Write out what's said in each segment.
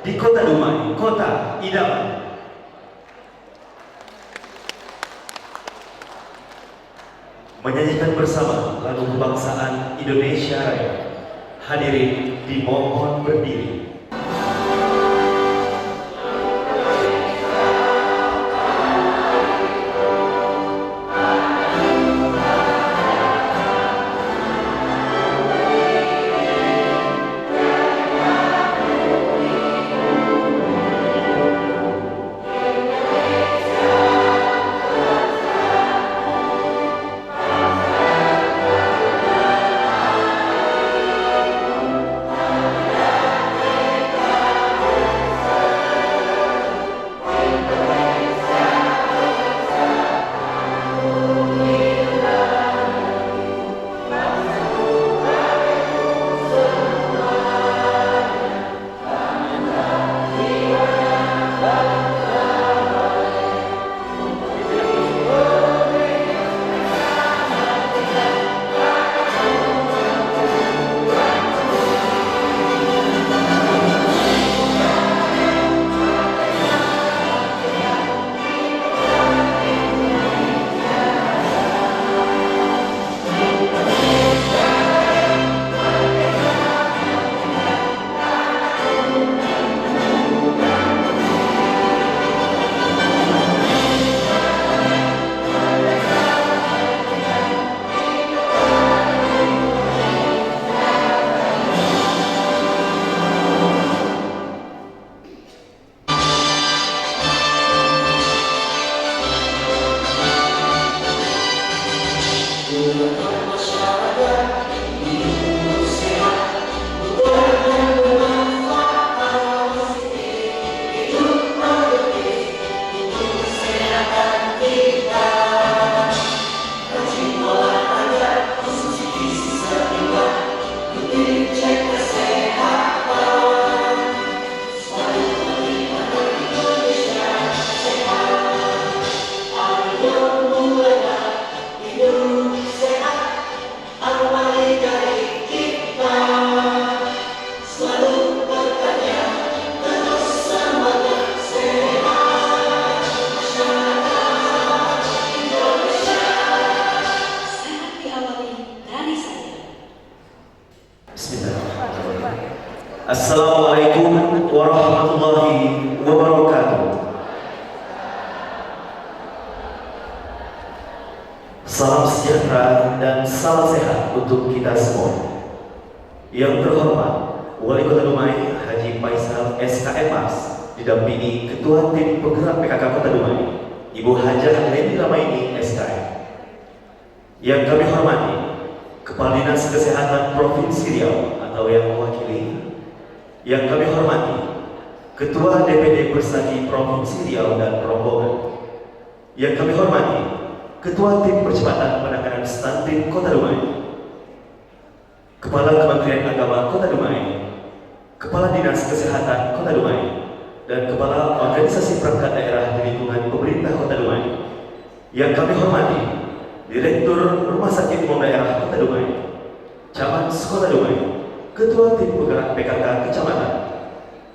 di Kota Dumai, kota idaman. Menyanyikan bersama lagu kebangsaan Indonesia Raya. Hadirin dimohon berdiri. Assalamualaikum warahmatullahi wabarakatuh. Salam sejahtera dan salam sehat untuk kita semua. Yang terhormat Wali Kota Dumai Haji Faisal SKMAS didampingi Ketua Tim Penggerak PKK Kota Dumai Ibu Hajah Leni Ramaini SKM. Yang kami hormati Kepala Dinas Kesehatan Provinsi Riau atau yang mewakili. Yang kami hormati Ketua DPD Bersagi Provinsi Riau dan rombongan. Yang kami hormati Ketua Tim Percepatan Penanganan Stunting Kota Dumai, Kepala Kementerian Agama Kota Dumai, Kepala Dinas Kesehatan Kota Dumai, dan Kepala Organisasi Perangkat Daerah di lingkungan pemerintah Kota Dumai. Yang kami hormati Direktur Rumah Sakit Umum Daerah Kota Dumai, Camat Kota Dumai, Ketua Tim Penggerak PKK Kecamatan,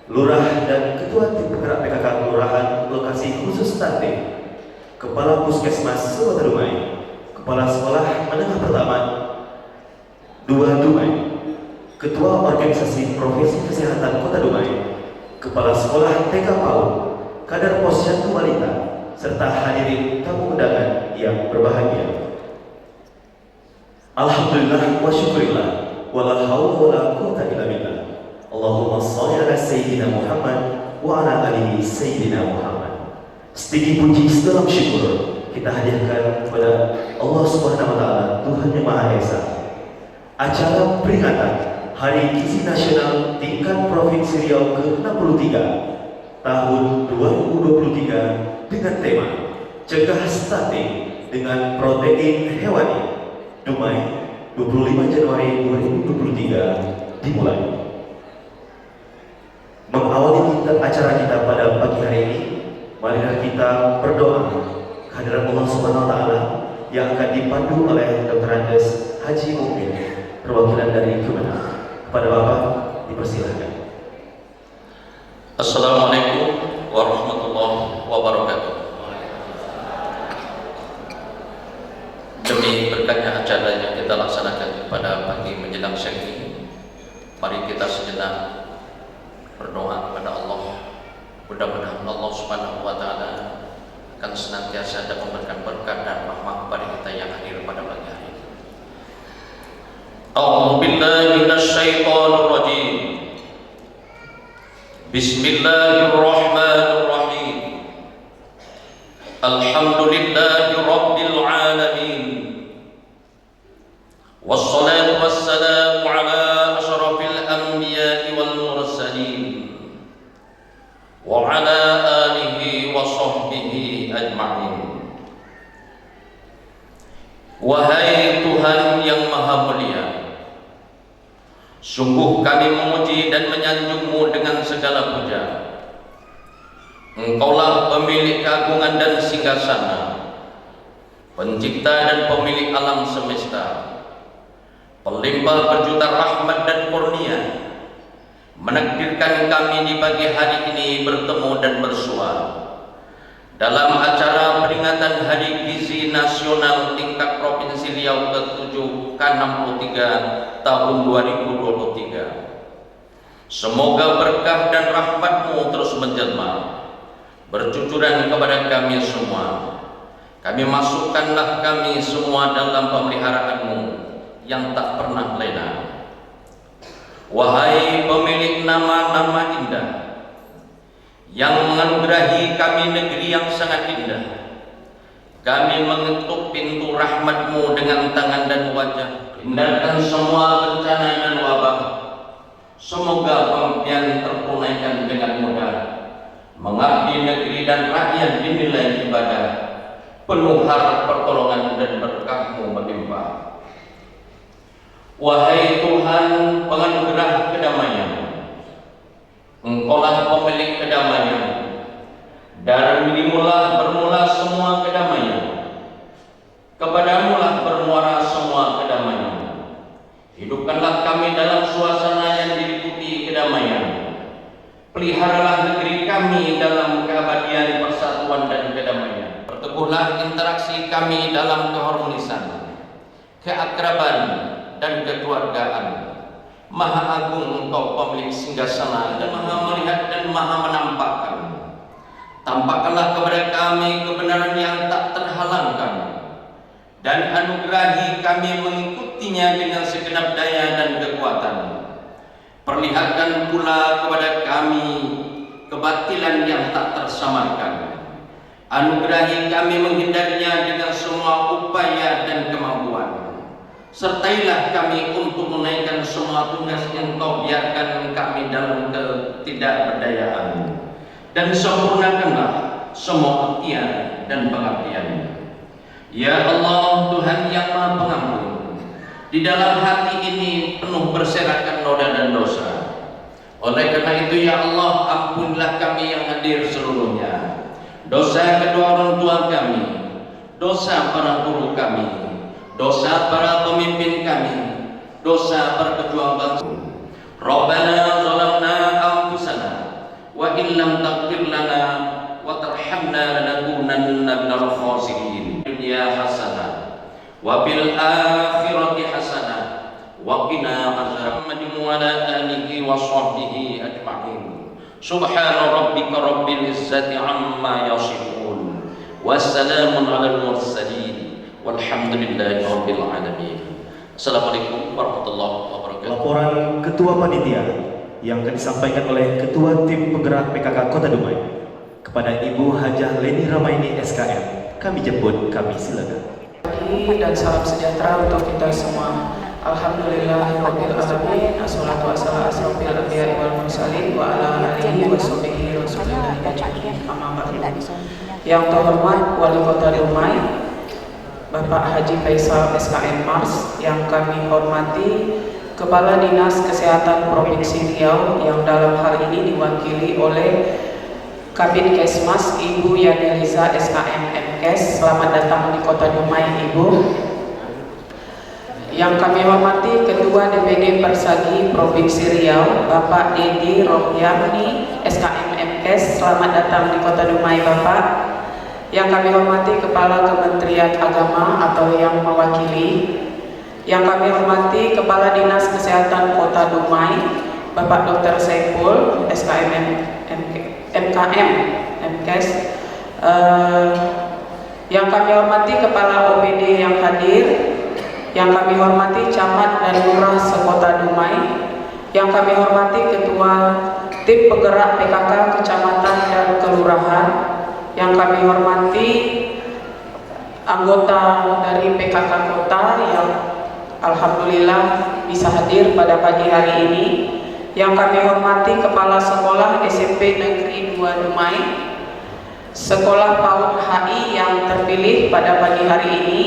Lurah dan Ketua Tim Penggerak PKK Kelurahan Lokasi Khusus Stunting, Kepala Puskesmas Kota Dumai, Kepala Sekolah Menengah Pertama 2 Dumai, Ketua Organisasi Profesi Kesehatan Kota Dumai, Kepala Sekolah TK PAUD, Kadar Posyandu Balita, serta hadirin tamu undangan yang berbahagia. Alhamdulillah wa syukurillah, wala haula wala quwwata illa billah. Allahumma shalli ala sayyidina Muhammad wa ala alihi sayyidina Muhammad. Sedikit puji sedalam syukur kita hadiahkan kepada Allah Subhanahu wa taala, Tuhan yang Maha Esa. Acara peringatan Hari Gizi Nasional tingkat Provinsi Riau ke-63 tahun 2023 dengan tema Cegah Stunting dengan Protein Hewani Dumai 25 Januari 2023 dimulai. Mengawali acara kita pada pagi hari ini, marilah kita berdoa kehadiran Allah Subhanahu wa taala yang akan dipandu oleh Dr. Andes Haji Mukmin, perwakilan dari Kemenang. Kepada Bapak dipersilahkan. Assalamualaikum warahmatullahi wabarakatuh. Demi berkatnya acara yang kita laksanakan pada pagi menjelang siang ini, mari kita sejenak berdoa kepada Allah. Mudah-mudahan Allah Subhanahu wa taala akan senantiasa dan memberikan berkat dan rahmat kepada kita yang hadir pada pagi hari ini. A'udzu billahi minasyaitonir rajim. Bismillahirrahmanirrahim. Alhamdulillahi rabbil alamin. Wassalatu wassalamu ala asyrafil anbiya'i wal mursalin wa ala alihi wa sahbihi ajma'in. Wahai Tuhan yang Maha Mulia, sungguh kami memuji dan menyanjung-Mu dengan segala puja. Engkaulah pemilik keagungan dan singgasana, pencipta dan pemilik alam semesta, pelimpah berjuta rahmat dan kurnia, menakdirkan kami di pagi hari ini bertemu dan bersua dalam acara peringatan Hari Gizi Nasional tingkat Provinsi Riau ke-7 ke-63 tahun 2023. Semoga berkah dan rahmat-Mu terus menjelma, bercucuran kepada kami semua. Kami masukkanlah kami semua dalam pemeliharaan-Mu yang tak pernah lena. Wahai pemilik nama-nama indah yang menganugerahi kami negeri yang sangat indah, kami mengetuk pintu rahmat-Mu dengan tangan dan wajah. Hindarkan semua bencana dan wabah. Semoga pengabdian tertunaikan dengan mudah, mengabdi negeri dan rakyat dinilai ibadah, penuh harap pertolongan dan berkah-Mu melimpah. Wahai Tuhan penganugerah kedamaian, Engkaulah pemilik kedamaian. Dari-Mu-lah bermula semua kedamaian, kepadamu-lah bermuara semua kedamaian. Hidupkanlah kami dalam suasana yang diliputi kedamaian. Peliharalah negeri kami dalam keabadian persatuan dan kedamaian. Perteguhlah interaksi kami dalam keharmonisan, keakraban dan kekeluargaan. Maha Agung Engkau pemilik singgasana dan Maha melihat dan Maha menampakkan. Tampakkanlah kepada kami kebenaran yang tak terhalangkan, dan anugerahi kami mengikutinya dengan segenap daya dan kekuatan. Perlihatkan pula kepada kami kebatilan yang tak tersamarkan. Anugerahi kami menghindarinya dengan semua upaya dan kemampuan. Sertailah kami untuk menaikkan semua tugas yang Kau biarkan kami dalam ketidakberdayaan, dan sempurnakanlah semua ikhtiar dan pengabdian. Ya Allah, Tuhan yang Maha Pengampun, di dalam hati ini penuh berserakan noda dan dosa. Oleh karena itu ya Allah, ampunilah kami yang hadir seluruhnya, dosa kedua orang tua kami, dosa para guru kami, dosa para pemimpin kami, dosa para pejuang bangsa. Rabbana zalamna anfusana wa illam taghfir lana wa tarhamna lanakunanna minal khasirin. Dunya hasanah wa bil akhirati hasanah wa qina azaban wa ala alihi wa sahbihi ajma'in. Subhana rabbika rabbil izzati amma yasifun, wassalamun alal mursalin, walhamdulillahi rabbil alamin. Assalamualaikum warahmatullahi wabarakatuh. Laporan Ketua Panitia yang akan disampaikan oleh Ketua Tim Penggerak PKK Kota Dumai kepada Ibu Hajah Leni Ramaini SKM. Kami jemput, kami silakan. Dan salam sejahtera untuk kita semua. Alhamdulillahirabbil alamin. Assalatu wassalamu ala asrofil anbiya'i wal mursalin wa ala alihi wa sahbihi rasulillah ajmain. Amma ba'du. Yang terhormat Wali Kota Dumai Bapak Haji Faisal SKM Mars, yang kami hormati Kepala Dinas Kesehatan Provinsi Riau yang dalam hal ini diwakili oleh Kabid Kesmas Ibu Yaneliza SKM MKes. Selamat datang di Kota Dumai Ibu. Yang kami hormati Ketua DPD Persagi Provinsi Riau, Bapak Dedi Rohyani, SKM MKes, selamat datang di Kota Dumai Bapak. Yang kami hormati Kepala Kementerian Agama atau yang mewakili. Yang kami hormati Kepala Dinas Kesehatan Kota Dumai, Bapak Dr. Saiful, SKM MKM MKes. Yang kami hormati Kepala OPD yang hadir. Yang kami hormati Camat dan Lurah Sekota Dumai. Yang kami hormati Ketua Tim Penggerak PKK Kecamatan dan Kelurahan. Yang kami hormati anggota dari PKK Kota yang alhamdulillah bisa hadir pada pagi hari ini. Yang kami hormati Kepala Sekolah SMP Negeri 2 Dumai, Sekolah PAUD HI yang terpilih pada pagi hari ini.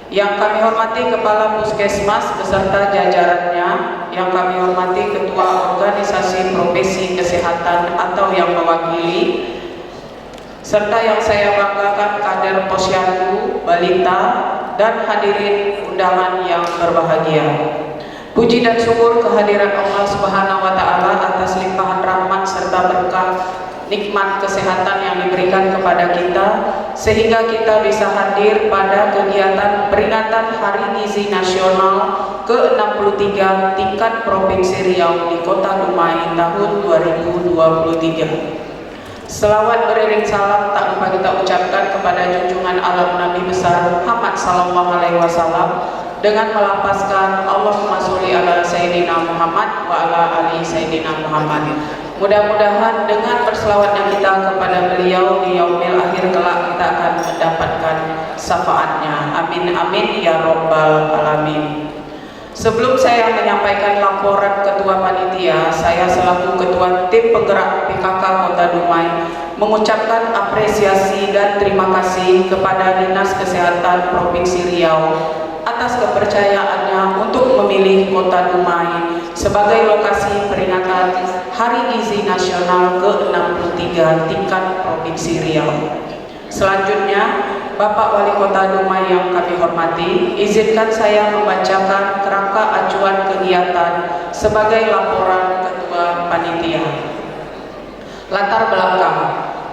Yang kami hormati Kepala Puskesmas beserta jajarannya. Yang kami hormati Ketua Organisasi Profesi Kesehatan atau yang mewakili, serta yang saya banggakan kader Posyandu, Balita, dan hadirin undangan yang berbahagia. Puji dan syukur kehadiran Allah Subhanahu wa Ta'ala atas limpahan rahmat serta berkah nikmat kesehatan yang diberikan kepada kita, sehingga kita bisa hadir pada kegiatan peringatan Hari Gizi Nasional ke-63 tingkat Provinsi Riau di Kota Dumai tahun 2023. Selawat beriring salam tak lupa kita ucapkan kepada junjungan alam Nabi besar Muhammad sallallahu alaihi wasallam dengan melapaskan Allahumma sholli ala Sayyidina Muhammad wa ala ali Sayyidina Muhammad. Mudah-mudahan dengan berselawatnya kita kepada beliau di yaumil akhir kelak kita akan mendapatkan syafaatnya. Amin amin ya rabbal alamin. Sebelum saya menyampaikan laporan Ketua Panitia, saya selaku Ketua Tim Penggerak PKK Kota Dumai mengucapkan apresiasi dan terima kasih kepada Dinas Kesehatan Provinsi Riau atas kepercayaannya untuk memilih Kota Dumai sebagai lokasi peringatan Hari Gizi Nasional ke-63 tingkat Provinsi Riau. Selanjutnya, Bapak Wali Kota Dumai yang kami hormati, izinkan saya membacakan kerangka acuan kegiatan sebagai laporan Ketua Panitia. Latar belakang,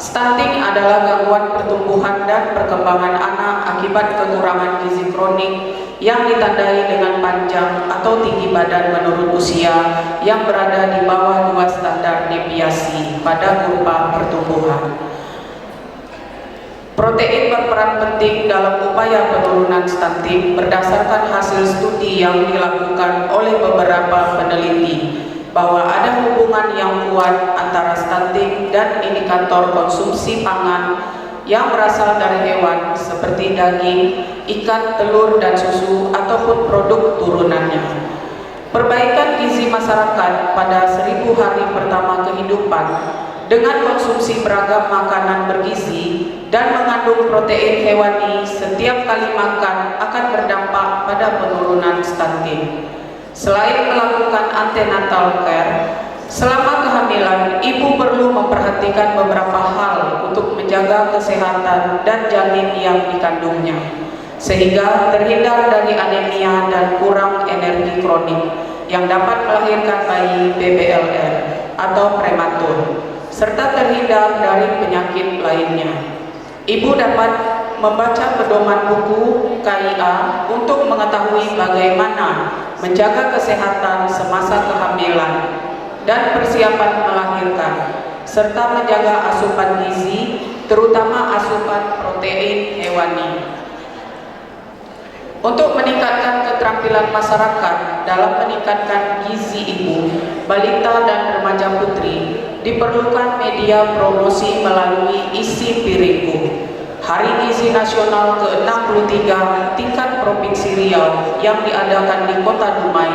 stunting adalah gangguan pertumbuhan dan perkembangan anak akibat kekurangan gizi kronik yang ditandai dengan panjang atau tinggi badan menurut usia yang berada di bawah 2 standar deviasi pada kurva pertumbuhan. Protein berperan penting dalam upaya penurunan stunting berdasarkan hasil studi yang dilakukan oleh beberapa peneliti bahwa ada hubungan yang kuat antara stunting dan indikator konsumsi pangan yang berasal dari hewan seperti daging, ikan, telur, dan susu ataupun produk turunannya. Perbaikan gizi masyarakat pada 1000 hari pertama kehidupan dengan konsumsi beragam makanan bergizi dan mengandung protein hewani setiap kali makan akan berdampak pada penurunan stunting. Selain melakukan antenatal care, selama kehamilan, ibu perlu memperhatikan beberapa hal untuk menjaga kesehatan dan janin yang dikandungnya, sehingga terhindar dari anemia dan kurang energi kronik yang dapat melahirkan bayi BBLR atau prematur, serta terhindar dari penyakit lainnya. Ibu dapat membaca pedoman buku KIA untuk mengetahui bagaimana menjaga kesehatan semasa kehamilan dan persiapan melahirkan, serta menjaga asupan gizi, terutama asupan protein hewani. Untuk meningkatkan keterampilan masyarakat dalam meningkatkan gizi ibu, balita, dan remaja putri, diperlukan media promosi melalui Isi Piringku. Hari Gizi Nasional ke-63 tingkat Provinsi Riau yang diadakan di Kota Dumai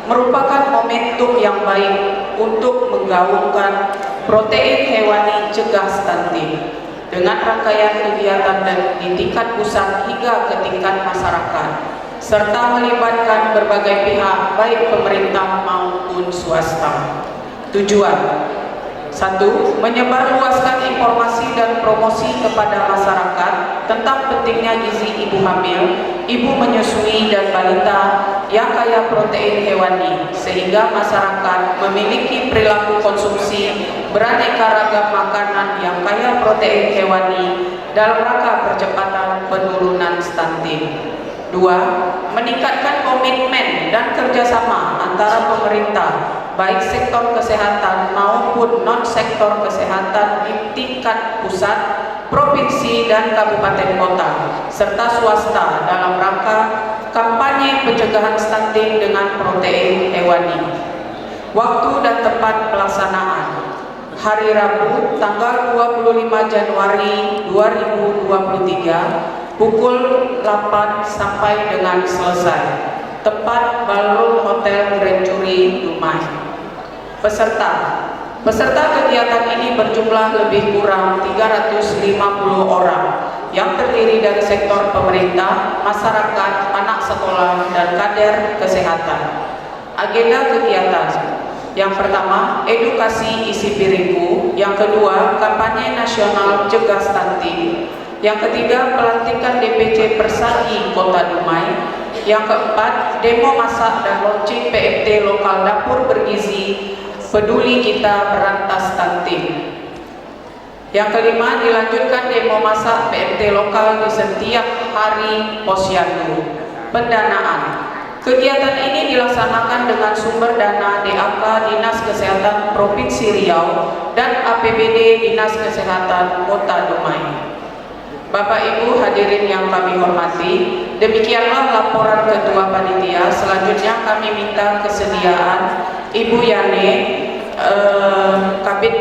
merupakan momentum yang baik untuk menggaungkan protein hewani cegah stunting dengan rangkaian kegiatan di tingkat pusat hingga ke tingkat masyarakat, serta melibatkan berbagai pihak baik pemerintah maupun swasta. Tujuan: 1. Menyebarluaskan informasi dan promosi kepada masyarakat tentang pentingnya gizi ibu hamil, ibu menyusui dan balita yang kaya protein hewani, sehingga masyarakat memiliki perilaku konsumsi beraneka ragam makanan yang kaya protein hewani dalam rangka percepatan penurunan stunting. 2. Meningkatkan komitmen dan kerjasama antara pemerintah, baik sektor kesehatan maupun non-sektor kesehatan di tingkat pusat, provinsi, dan kabupaten kota, serta swasta dalam rangka kampanye pencegahan stunting dengan protein hewani. Waktu dan tempat pelaksanaan: hari Rabu tanggal 25 Januari 2023 pukul 8 sampai dengan selesai. Tempat Ballroom Hotel Grand Jury, Dumai. Peserta kegiatan ini berjumlah lebih kurang 350 orang yang terdiri dari sektor pemerintah, masyarakat, anak sekolah, dan kader kesehatan. Agenda kegiatan: yang pertama, edukasi isi piringku. Yang kedua, kampanye nasional cegah stunting. Yang ketiga, pelantikan DPC Persagi Kota Dumai. Yang keempat, demo masak dan launching PMT lokal dapur bergizi peduli kita berantas stunting. Yang kelima, dilanjutkan demo masak PMT lokal di setiap hari posyandu. Pendanaan: kegiatan ini dilaksanakan dengan sumber dana DAK Dinas Kesehatan Provinsi Riau dan APBD Dinas Kesehatan Kota Dumai. Bapak Ibu hadirin yang kami hormati, demikianlah laporan Ketua Panitia. Selanjutnya kami minta kesediaan Ibu Yani, Kabid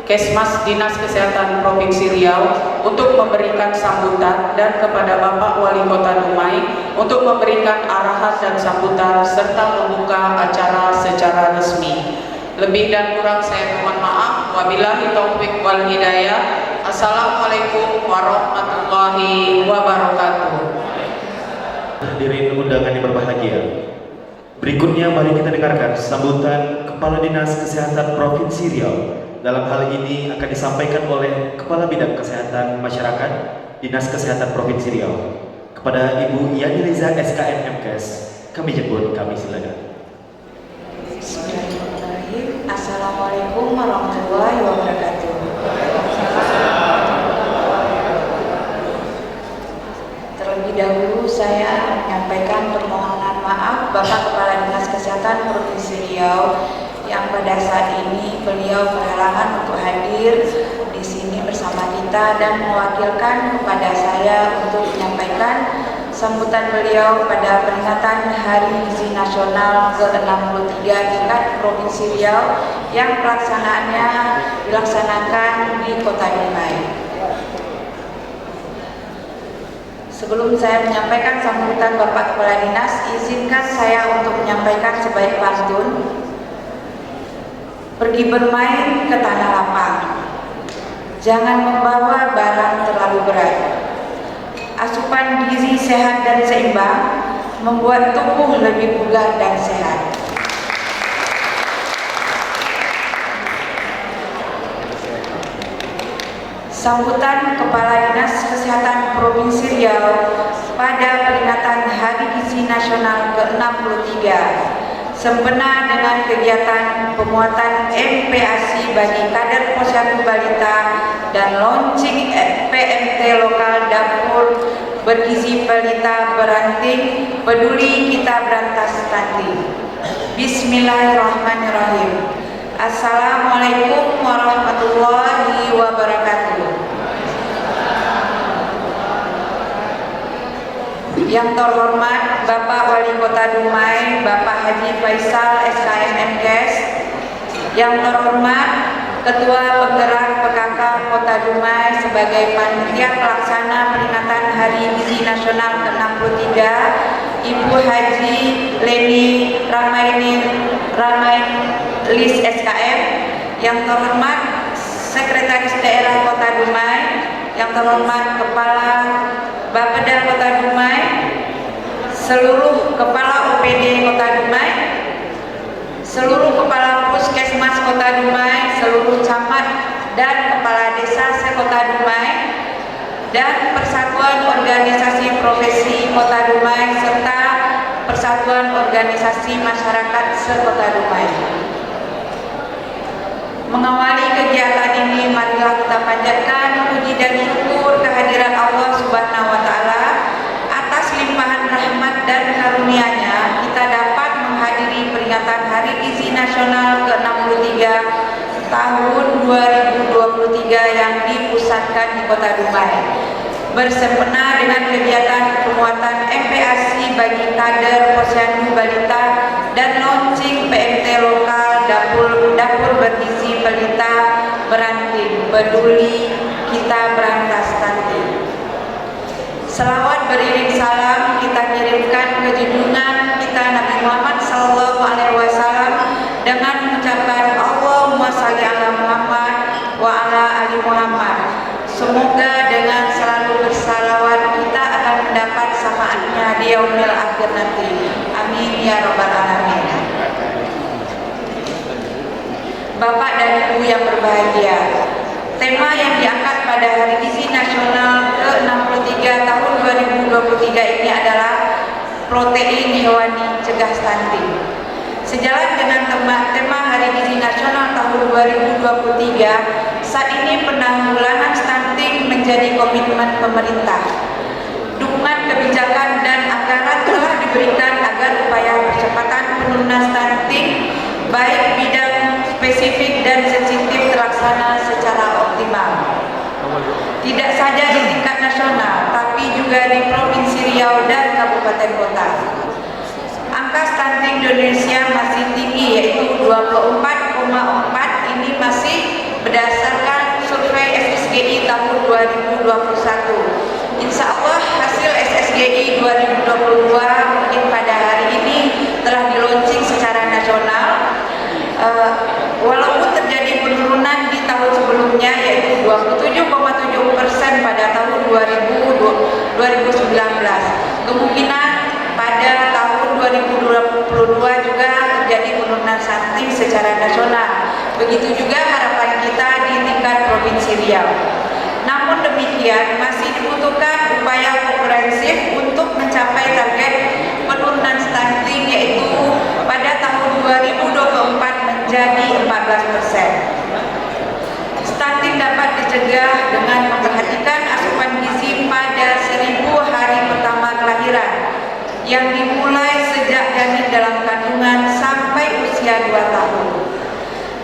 Kesmas Dinas Kesehatan Provinsi Riau untuk memberikan sambutan, dan kepada Bapak Wali Kota Dumai untuk memberikan arahan dan sambutan serta membuka acara secara resmi. Lebih dan kurang saya mohon maaf. Wabillahi taufiq wal hidayah. Assalamualaikum warahmatullahi wabarakatuh. Hadirin undangan yang berbahagia, berikutnya mari kita dengarkan sambutan Kepala Dinas Kesehatan Provinsi Riau. Dalam hal ini akan disampaikan oleh Kepala Bidang Kesehatan Masyarakat Dinas Kesehatan Provinsi Riau. Kepada Ibu Yani Liza SKM MKes, kami jemput, kami silakan. Bismillahirrahmanirrahim. Assalamualaikum warahmatullahi wabarakatuh. Terlebih dahulu saya menyampaikan permohonan maaf Bapak Kepala Dinas Kesehatan Provinsi Riau yang pada saat ini beliau berhalangan untuk hadir di sini bersama kita dan mewakilkan kepada saya untuk menyampaikan sambutan beliau pada peringatan Hari Gizi Nasional ke-63 tingkat Provinsi Riau yang pelaksanaannya dilaksanakan di Kota Dumai. Sebelum saya menyampaikan sambutan Bapak Kepala Dinas, izinkan saya untuk menyampaikan sebaik pantun. Pergi bermain ke tanah lapang, jangan membawa barang terlalu berat. Asupan gizi sehat dan seimbang membuat tubuh lebih bugar dan sehat. Sambutan Kepala Dinas Kesehatan Provinsi Riau pada peringatan Hari Gizi Nasional ke-63 sempena dengan kegiatan pemuatan MPASI bagi kader posyandu balita dan launching PMT lokal dapur bergizi balita beranting peduli kita berantas stunting. Bismillahirrahmanirrahim. Assalamualaikum warahmatullahi wabarakatuh. Yang terhormat Bapak Wali Kota Dumai, Bapak Haji Faisal SKM MKes. Yang terhormat Ketua Penggerak PKK Kota Dumai sebagai panitia pelaksana peringatan Hari Gizi Nasional ke-63, Ibu Haji Leni Ramailis SKM. Yang terhormat Sekretaris Daerah Kota Dumai, yang terhormat Kepala Bapeda Kota Dumai, seluruh Kepala OPD Kota Dumai, seluruh kepala puskesmas Kota Dumai, seluruh camat dan kepala desa se-Kota Dumai, dan Persatuan Organisasi Profesi Kota Dumai serta Persatuan Organisasi Masyarakat se-Kota Dumai. Mengawali kegiatan ini, marilah kita panjatkan puji dan syukur kehadirat Allah Subhanahu wa Ta'ala atas limpahan rahmat dan karunia-Nya. Kita dapat menghadiri peringatan Hari Gizi Nasional ke-63 tahun 2023 yang dipusatkan di Kota Dumai, bersempena dengan kegiatan penguatan MPASI bagi kader Posyandu Balita dan launching PMT lokal dapur bergizi balita Berantin, peduli kita berantas stunting. Selawat beriring salam kita kirimkan ke junjungan kita Nabi Muhammad SAW dengan mengucapkan Allahumma shalli ala Muhammad wa ala ali Muhammad. Semoga dengan selalu bersalawat kita akan mendapat syafaatnya di yaumil akhir nanti. Amin ya rabbal alamin. Bapak dan Ibu yang berbahagia, tema yang diangkat pada Hari Gizi Nasional ke-63 tahun 2023 ini adalah protein hewani cegah stunting. Sejalan dengan tema Hari Gizi Nasional tahun 2023, saat ini penanggulangan stunting menjadi komitmen pemerintah. Dukungan kebijakan dan anggaran telah diberikan agar upaya percepatan penurunan stunting baik bidang spesifik dan sensitif terlaksana secara optimal. Tidak saja di tingkat nasional, tapi juga di Provinsi Riau dan Kabupaten Kota. Angka stunting Indonesia masih tinggi, yaitu 24,4. Ini masih berdasarkan survei SSGI tahun 2021. Insya Allah hasil SSGI 2022 mungkin pada hari ini telah di-launching secara nasional. Walaupun terjadi penurunan di tahun sebelumnya, yaitu 27,7% pada tahun 2019, kemungkinan pada tahun 2022 juga terjadi penurunan stunting secara nasional. Begitu juga harapan kita di tingkat Provinsi Riau. Namun demikian, masih dibutuhkan upaya komprehensif untuk mencapai target penurunan stunting, yaitu pada tahun 2024 menjadi 14%. Stunting dapat dicegah dengan memperhatikan asupan gizi pada 1000 hari pertama kelahiran yang dimulai sejak janin dalam kandungan sampai usia 2 tahun.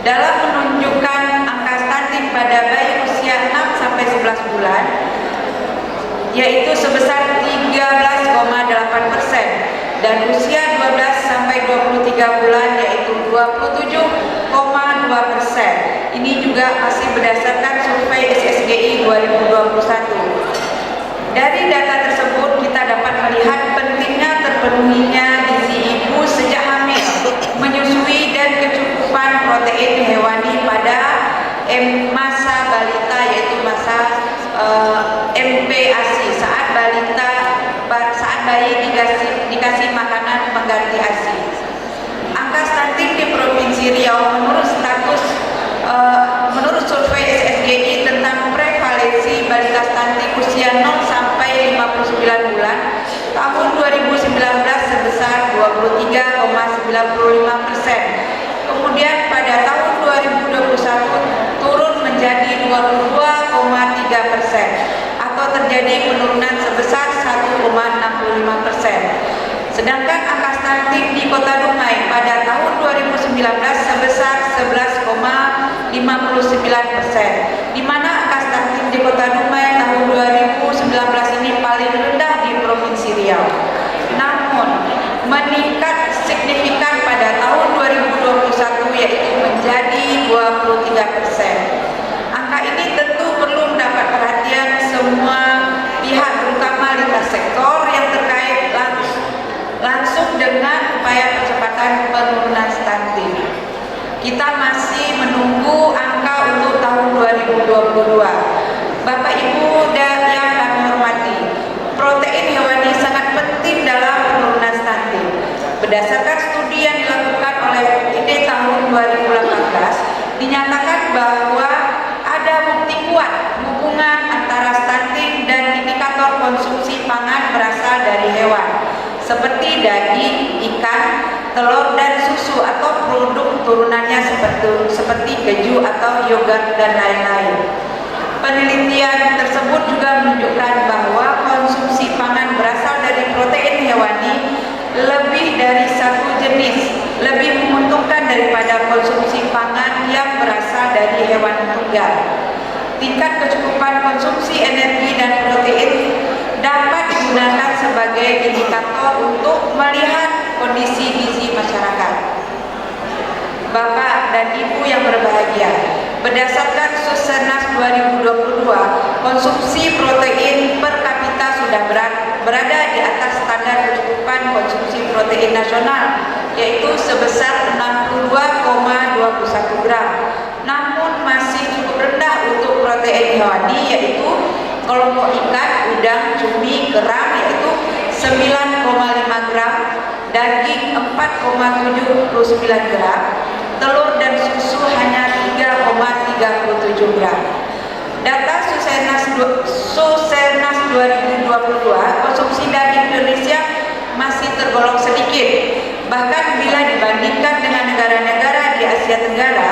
Dalam menunjukkan angka stunting pada bayi usia 6 sampai 11 bulan, yaitu sebesar 13,8%, dan usia 12 sampai 23 bulan yaitu 27,2%. Ini juga masih berdasarkan survei SSGI 2021. Dari data tersebut kita dapat melihat pentingnya terpenuhinya gizi ibu sejak hamil, menyusui, dan kecukupan protein hewani pada masa balita, yaitu masa MPASI, saat bayi dikasih makanan pengganti ASI. Angka stunting di Provinsi Riau menurut survei SSGI tentang prevalensi balita stunting usia 0 sampai 59 bulan tahun 2019 sebesar 23,95%. Kemudian pada tahun 2021 turun menjadi 22,3%, atau terjadi penurunan sebesar 1,65%. Sedangkan angka stunting di Kota Dumai pada tahun 2019 sebesar 11,59%, di mana angka stunting di Kota Dumai tahun 2019 ini paling rendah di Provinsi Riau. Namun meningkat signifikan pada tahun 2021, yaitu menjadi 23%. Angka ini tentu perlu mendapat perhatian semua pihak, terutama lintas sektor yang terkait langsung dengan upaya percepatan penurunan stunting. Kita masih menunggu angka untuk tahun bukti kuat hubungan antara stunting dan indikator konsumsi pangan berasal dari hewan seperti daging, ikan, telur dan susu atau produk turunannya seperti keju atau yogurt dan lain-lain. Penelitian tersebut juga menunjukkan bahwa konsumsi pangan berasal dari protein hewani lebih dari satu jenis lebih menguntungkan daripada konsumsi pangan yang berasal dari hewan tunggal. Tingkat kecukupan konsumsi energi dan protein dapat digunakan sebagai indikator untuk melihat kondisi gizi masyarakat. Bapak dan Ibu yang berbahagia, berdasarkan Susenas 2022, konsumsi protein per kapita sudah berada di atas standar kecukupan konsumsi protein nasional, yaitu sebesar 62,21 gram. Namun masih cukup rendah untuk protein hewani, yaitu kelompok ikan, udang, cumi, kerang yaitu 9,5 gram, daging 4,79 gram, telur dan susu hanya 3,37 gram. Data Susenas 2022, konsumsi daging Indonesia masih tergolong sedikit. Bahkan bila dibandingkan dengan negara-negara di Asia Tenggara,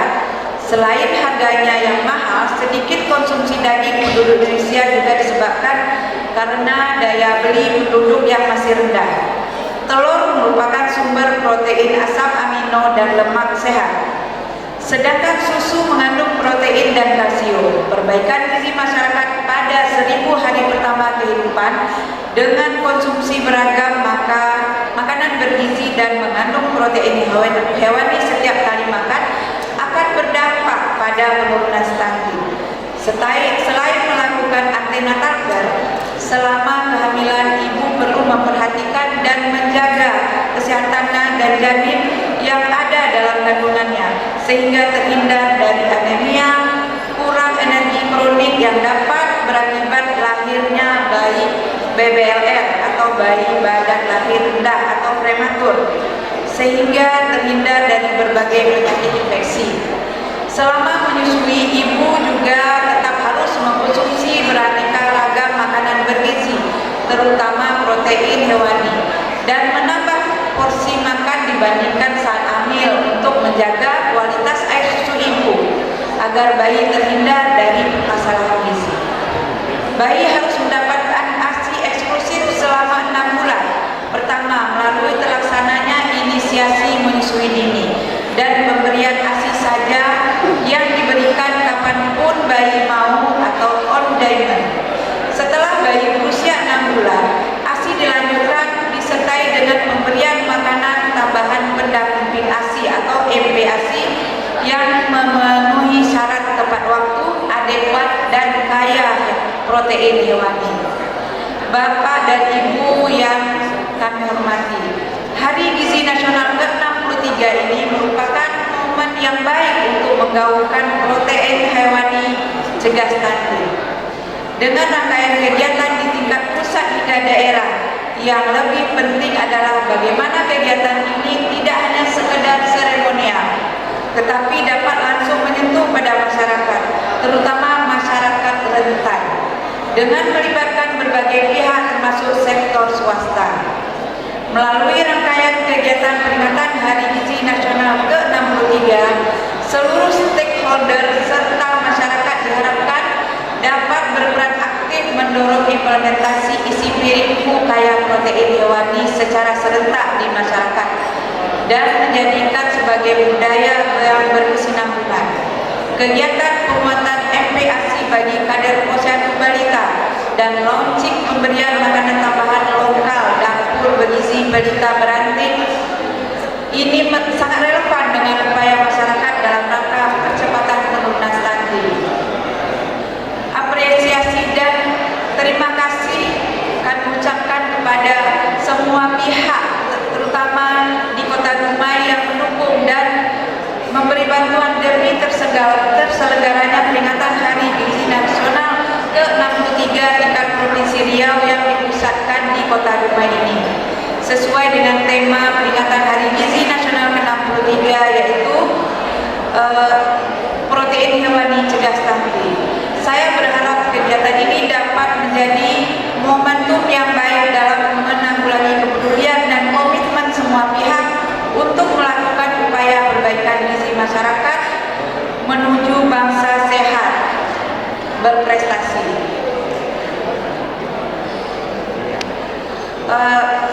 selain harganya yang mahal, sedikit konsumsi daging penduduk Indonesia juga disebabkan karena daya beli penduduk yang masih rendah. Telur merupakan sumber protein asam amino dan lemak sehat. Sedangkan susu mengandung protein dan kalsium. Perbaikan gizi masyarakat pada 1000 hari pertama kehidupan dengan konsumsi beragam makanan bergizi dan mengandung protein hewani setiap kali makan akan berdampak pada penurunan stunting. Selain melakukan antenatal care, selama kehamilan ibu perlu memperhatikan dan menjaga kesehatan dan janin yang ada dalam kandungannya sehingga terhindar dari anemia, kurang energi kronik yang dapat berakibat lahirnya bayi BBLR atau bayi badan lahir rendah atau prematur, sehingga terhindar dari berbagai penyakit infeksi. Selama menyusui, ibu juga tetap harus mengkonsumsi beraneka ragam makanan bergizi, terutama protein hewani, dan menambah porsi makan dibandingkan saat hamil untuk menjaga kualitas air susu ibu agar bayi terhindar dari permasalahan gizi. Bayi harus mendapatkan ASI eksklusif selama 6 bulan. Pertama, melalui terlaksananya inisiasi menyusui dini dan pemberian ASI saja yang diberikan kapanpun bayi mau atau on demand. Setelah bayi berusia 6 bulan, ASI dilanjutkan disertai dengan pemberian makanan tambahan pendamping ASI atau MPASI yang memenuhi syarat tepat waktu, adekuat dan kaya protein hewani. Bapak dan Ibu yang kami hormati, Hari Gizi Nasional ke-63 ini merupakan momen yang baik untuk menggaungkan protein hewani cegah stunting. Dengan rangkaian kegiatan di tingkat pusat hingga daerah, yang lebih penting adalah bagaimana kegiatan ini tidak hanya sekedar seremonial, tetapi dapat langsung menyentuh pada masyarakat, terutama masyarakat rentan, dengan melibatkan berbagai pihak termasuk sektor swasta. Melalui rangkaian kegiatan peringatan Hari Gizi Nasional ke-63, seluruh stakeholder serta masyarakat diharapkan dapat berperan aktif mendorong implementasi isi piringku kaya protein hewani secara serentak di masyarakat dan menjadikan sebagai budaya yang berkesinambungan. Kegiatan penguatan MPASI bagi kader posyandu balita dan launching pemberian makanan tambahan lokal dapur bergizi balita beranting ini sangat relevan dengan upaya masyarakat dalam rangka percepatan penurunan stunting. Apresiasi dan terima kasih kami ucapkan kepada semua pihak, terutama di Kota Dumai yang mendukung dan memberi bantuan demi terselenggaranya peringatan Hari Gizi Nasional ke-63 tingkat Provinsi Riau yang dipusatkan di Kota Dumai ini. Sesuai dengan tema peringatan Hari Gizi Nasional ke-63 yaitu protein hewani cegah stunting. menjadi momentum yang baik dalam menanggulangi kepedulian dan komitmen semua pihak untuk melakukan upaya perbaikan gizi masyarakat menuju bangsa sehat berprestasi.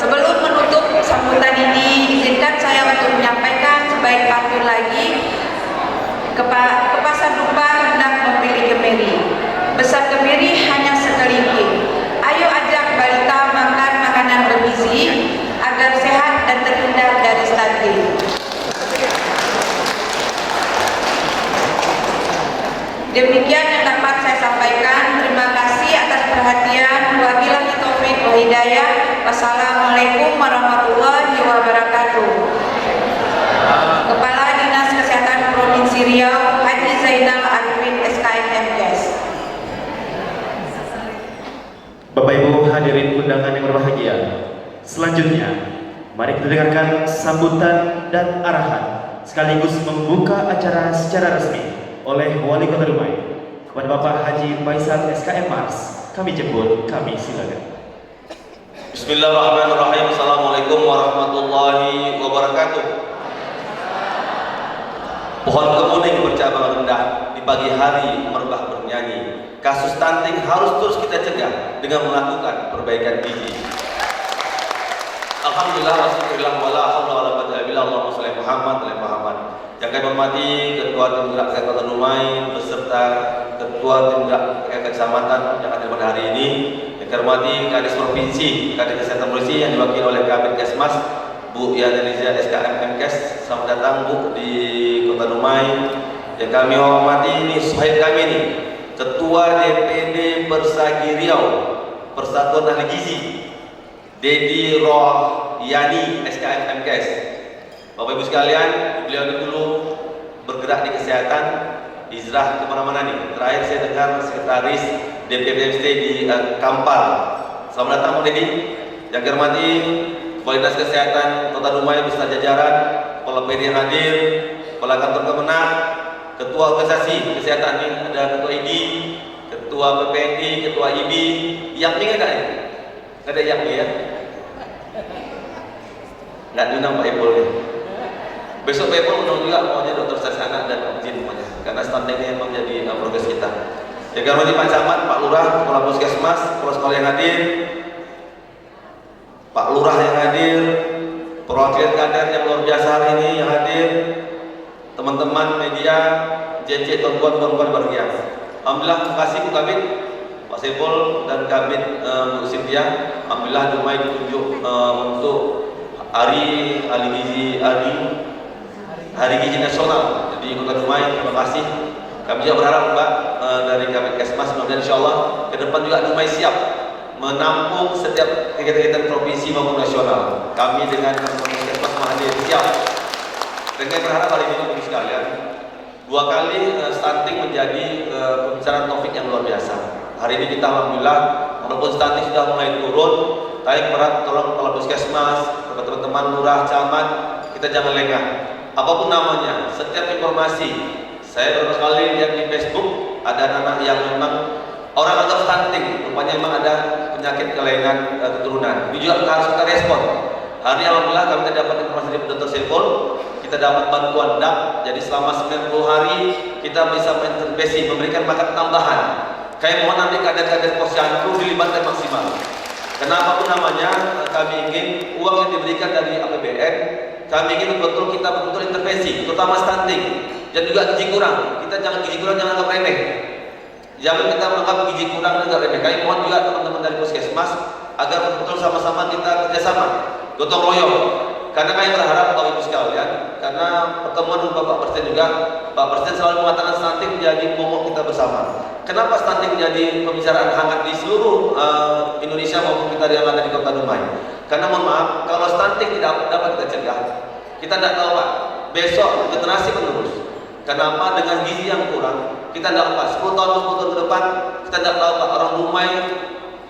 Sebelum menutup sambutan ini, izinkan saya untuk menyampaikan sebaik pantun lagi, ke pasar dupa hendak membeli kemiri, besar kemiri hanya sekelingking. Ayo ajak balita makan makanan bergizi agar sehat dan terhindar dari stunting. Demikian yang dapat saya sampaikan. Terima kasih atas perhatian. Wabillahi taufiq wal hidayah. Wassalamualaikum warahmatullahi wabarakatuh. Kepala Dinas Kesehatan Provinsi Riau, Haji Zainal Arifin SKM MKes. Bapak Ibu hadirin undangan yang berbahagia, selanjutnya mari kita dengarkan sambutan dan arahan sekaligus membuka acara secara resmi oleh Wali Kota Dumai. Kepada Bapak Haji Faisal SKM Mars, kami jemput, kami silakan. Bismillahirrahmanirrahim. Assalamualaikum warahmatullahi wabarakatuh. Pohon kemuning bercabang rendah, di pagi hari merbah bernyanyi. Kasus stunting harus terus kita cegah dengan melakukan perbaikan gizi. Alhamdulillah wassyukurillah wala haula wala quwwata illa billah. Allahumma shalli Muhammad. Yang kami hormati Ketua Tim Gerak Kota Dumai beserta Ketua Tim Gerak Kecamatan yang ada pada hari ini. Yang kami hormati Kadis Provinsi, Kadis Kesehatan Provinsi yang diwakili oleh Kabid Kesmas Bu Yana Liza SKM MKes. Selamat datang Bu di Kota Dumai. Yang kami hormati ini sahib kami ini, Ketua DPD Persagi Riau Persatuan Ahli Gizi Dedi Rohyani SKM MKes. Bapak Ibu sekalian, beliau dulu bergerak di kesehatan, hijrah kemana-mana nih. Terakhir saya dengar sekretaris DPPMC di Kampar. Selamat datang Bu Dedi. Yang hormati Kepala Dinas Kesehatan Kota Dumai beserta jajaran, Kepala PD yang hadir, Kepala Kantor Kemenak, Ketua Organisasi Kesehatan ini ada Ketua ID, Ketua PPNI, Ketua IB, YAPMI ada ya? Nggak ada YAPMI ya? Nggak diundang Pak Ipul nih. Besok Pak Ipul undang juga maunya Dr. Sasana dan Om Jin maunya, karena stuntingnya memang jadi progres kita. Yang kami Pak Camat, Pak Lurah, Kepala Puskesmas, Kepala Sekolah yang hadir, Pak Lurah yang hadir, perwakilan kader yang luar biasa hari ini yang hadir, teman-teman media, JC, tuan-tuan berbahagia. Alhamdulillah, terima kasih Bu Kabid, Pak Sepul dan Kabid Bu Cynthia. Alhamdulillah Dumai ditunjuk untuk Hari Gizi Nasional di Kota Dumai. Terima kasih. Kami juga berharap Mbak dari Kabid Kesmas, mudah-mudahan insyaallah ke depan juga Dumai siap menampung setiap kegiatan provinsi maupun nasional. Kami dengan teman-teman Kesmas hadir siap. Dan kami berharap hari ini Bapak sekalian, 2 kali stunting menjadi pembicaraan topik yang luar biasa. Hari ini kita alhamdulillah walaupun stunting sudah mulai turun, tapi berat tolong Kepala Puskesmas, teman-teman lurah, camat, kita jangan lengah. Apapun namanya, setiap informasi, saya beberapa kali lihat di Facebook ada anak yang memang orang anggap stunting, rupanya memang ada penyakit kelainan keturunan. Ini juga harus kita respon. Hari alhamdulillah kami dapat informasi dari Dr. Sepul, kita dapat bantuan DAP, jadi selama 90 hari kita bisa mengintervensi, memberikan makan tambahan. Kayak mohon nanti kader-kader posyandu dilibatkan maksimal. Kenapa pun namanya, kami ingin uang yang diberikan dari APBN, kami ingin betul kita betul intervensi, terutama stunting dan juga gizi kurang. Kita jangan gizi kurang, jangan anggap remeh. Jangan kita menganggap gizi kurang dan anggap remeh. Kami mohon juga teman-teman dari Puskesmas agar betul sama-sama kita kerjasama, gotong royong. Karena kami berharap Bapak Ibu sekalian, karena pertemuan Bapak Presiden juga, Pak Presiden selalu mengatakan stunting menjadi momok kita bersama. Kenapa stunting menjadi pembicaraan hangat di seluruh Indonesia maupun kita yang ada di Kota Dumai? Karena mohon maaf, kalau stunting tidak dapat kita cegah, kita tidak tahu Pak, besok generasi penerus. Kenapa dengan gizi yang kurang, kita tidak tahu 10 tahun, 20 tahun ke depan, kita tidak tahu Pak, orang Dumai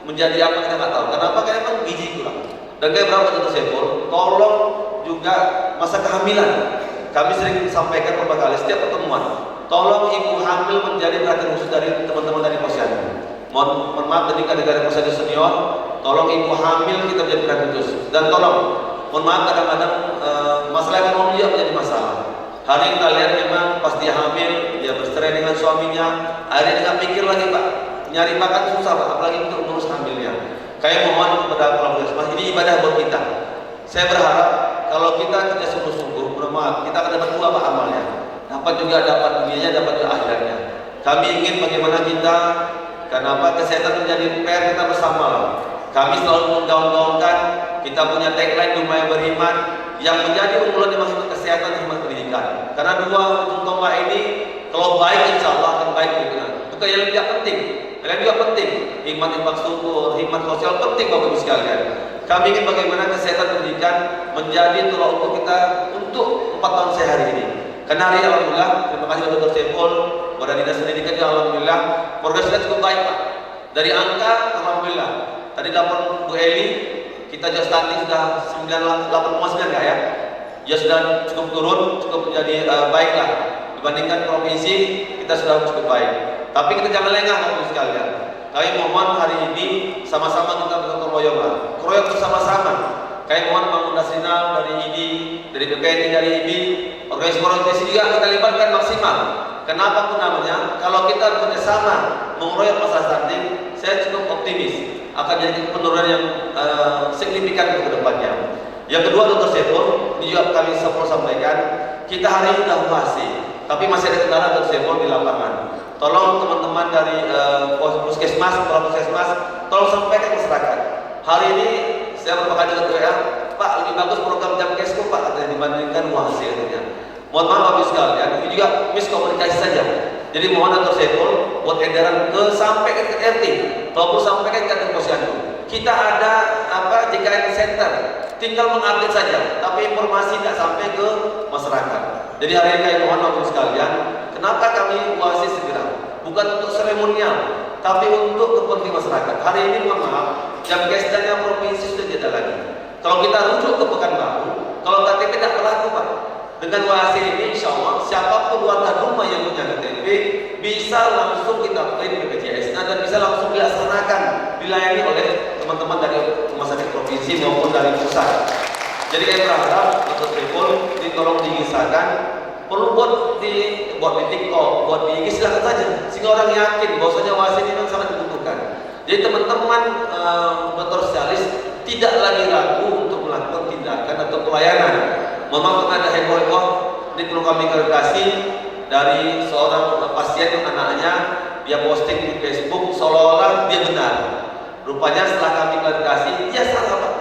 menjadi apa kita tidak tahu. Kenapa? Karena memang gizi kurang. Dan kayak berapa Dr. Sepul, tolong juga masa kehamilan. Kami sering sampaikan beberapa kali setiap pertemuan, tolong ibu hamil menjadi perhatian khusus dari teman-teman dari posyandu. Mohon maaf ketika negara perusahaan senior, tolong ibu hamil kita menjadi perhatian khusus. Dan tolong, mohon maaf kadang-kadang masalah ekonomi juga menjadi masalah. Hari ini kalian memang pas dia hamil, dia bercerai dengan suaminya, akhirnya nggak pikir lagi Pak, nyari makan susah Pak, apalagi untuk mengurus hamilnya. Kayak mohon kepada para puskesmas, ini ibadah buat kita. Saya berharap kalau kita kerja sungguh-sungguh, mohon maaf, kita akan dapat dua Pak amalnya. Dapat juga dapat dunianya, dapat juga akhiratnya. Kami ingin bagaimana kita, kenapa kesehatan menjadi PR kita bersama lah. Kami selalu menggaung-gaungkan, kita punya tagline Dumai Beriman, yang menjadi unggulan memang hikmat kesehatan, hikmat pendidikan. Karena dua ujung tombak ini, kalau baik insya Allah akan baik juga. Bukan yang tidak penting, yang juga penting. Hikmat infak syukur, hikmat sosial penting Bapak Ibu sekalian. Kami ingin bagaimana kesehatan pendidikan menjadi tolak ukur kita untuk 4 tahun saya hari ini. Karena hari alhamdulillah, terima kasih kepada Dr. Sepul, kepada Dinas Pendidikan juga alhamdulillah, progres kita cukup baik Pak. Dari angka alhamdulillah, tadi lapor Bu Eli, kita juga stunting sudah 98,9 enggak ya? Ya sudah cukup turun, cukup menjadi baik lah. Dibandingkan provinsi, kita sudah cukup baik. Tapi kita jangan lengah Bapak sekalian. Kami mohon hari ini sama-sama kita bergotong royong lah. Royong bersama-sama. Kami mohon Bang Nasrinal dari IDI, dari BPNI, dari IBI, organisasi juga kita libatkan maksimal. Kenapa pun namanya? Kalau kita bekerjasama mengeroyok masalah stunting, saya cukup optimis akan jadi penurunan yang signifikan ke depannya. Yang kedua Dr. Sepul, ini juga kami sampaikan, kita hari ini sudah UASI, tapi masih ada kendala Dr. Sepul di lapangan. Tolong teman-teman dari puskesmas, kepala puskesmas, tolong sampaikan ke masyarakat. Hari ini saya beberapa kali ke WA, Pak lebih bagus program Jamkesku Pak katanya dibandingkan UASI katanya. Mohon maaf Bapak sekalian, ini juga miskomunikasi saja. Jadi mohon Dr. Sepul buat edaran sampaikan ke RT, kalau perlu sampaikan ke kantor posyandu. Kita ada JKN Center, tinggal mengupdate saja, tapi informasi tidak sampai ke masyarakat. Jadi hari ini kami mohon Bapak sekalian, kenapa kami UASI segera? Bukan untuk seremonial, tapi untuk kepentingan masyarakat. Hari ini mohon maaf, Jamkesnya provinsi sudah tidak lagi. Kalau kita rujuk ke Pekanbaru, kalau KTP tidak berlaku Pak. Dengan UASI ini insya Allah siapapun warga rumah yang punya KTP bisa langsung kita klaim BPJS dan bisa langsung dilaksanakan, dilayani oleh teman-teman dari rumah sakit provinsi maupun dari pusat. Jadi saya berharap Dr. Sepul ini tolong diingatkan, perlu buat di TikTok, buat di IG silakan saja, sehingga orang yakin bahwasanya UASI ini memang sangat dibutuhkan. Jadi teman-teman dokter spesialis tidak lagi ragu untuk melakukan tindakan atau pelayanan. Memang ada heboh-heboh, ini perlu kami klarifikasi dari seorang pasien anaknya, dia posting di Facebook seolah-olah dia benar. Rupanya setelah kami klarifikasi, dia salah Pak.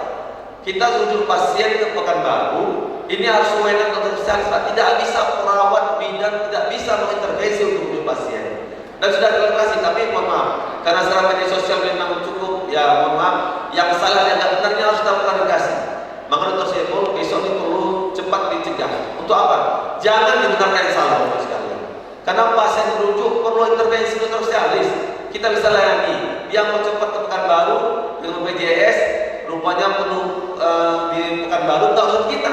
Kita rujuk pasien ke Pekanbaru, ini harus wewenang dokter spesialis Pak. Tidak bisa perawat bidan, tidak bisa mengintervensi untuk rujuk pasien. Dan sudah klarifikasi, tapi mohon maaf, karena secara media sosial memang cukup, ya mohon maaf, yang salah dan yang benarnya harus kita klarifikasi. Maka Dr. Sepul besok ini perlu cepat dicegah. Untuk apa? Jangan dibenarkan yang salah Bapak sekalian. Karena pasien merujuk perlu intervensi dokter spesialis. Kita bisa layani. Yang mau cepat ke Pekanbaru dengan BPJS, rupanya penuh di Pekanbaru tak urusan kita.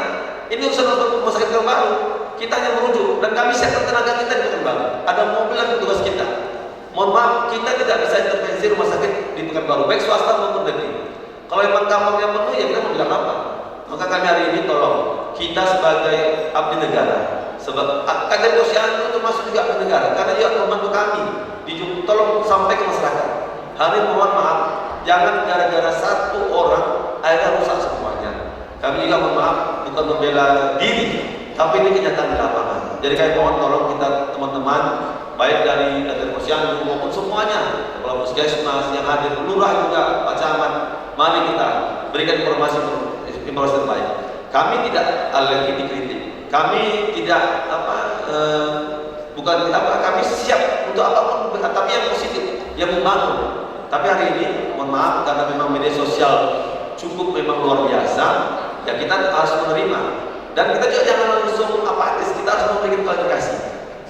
Ini urusan rumah sakit Pekanbaru. Kita hanya merujuk dan kami siapkan tenaga kita di Pekanbaru. Ada mobil dan tugas kita. Mohon maaf, kita tidak bisa intervensi rumah sakit di Pekanbaru, baik swasta maupun negeri. Kalau memang kamarnya penuh, ya kita mau bilang apa? Maka kami hari ini tolong kita sebagai abdi negara, sebab kader posyandu itu masuk juga abdi negara, karena dia membantu kami. Tolong sampai ke masyarakat. Hari ini mohon maaf, jangan gara-gara satu orang akhirnya rusak semuanya. Kami juga mohon maaf, bukan membela diri, tapi ini kenyataan di lapangan. Jadi kami mohon tolong kita teman-teman, baik dari kader posyandu maupun semuanya, kepala puskesmas yang hadir, lurah juga, Pak Camat, mari kita berikan informasi terbaik. Kami tidak alergi dikritik. Kami tidak kami siap untuk apapun, tapi yang positif, yang membangun. Tapi hari ini, mohon maaf, karena memang media sosial cukup memang luar biasa, ya kita harus menerima. Dan kita juga jangan langsung apatis, kita harus memberikan klarifikasi.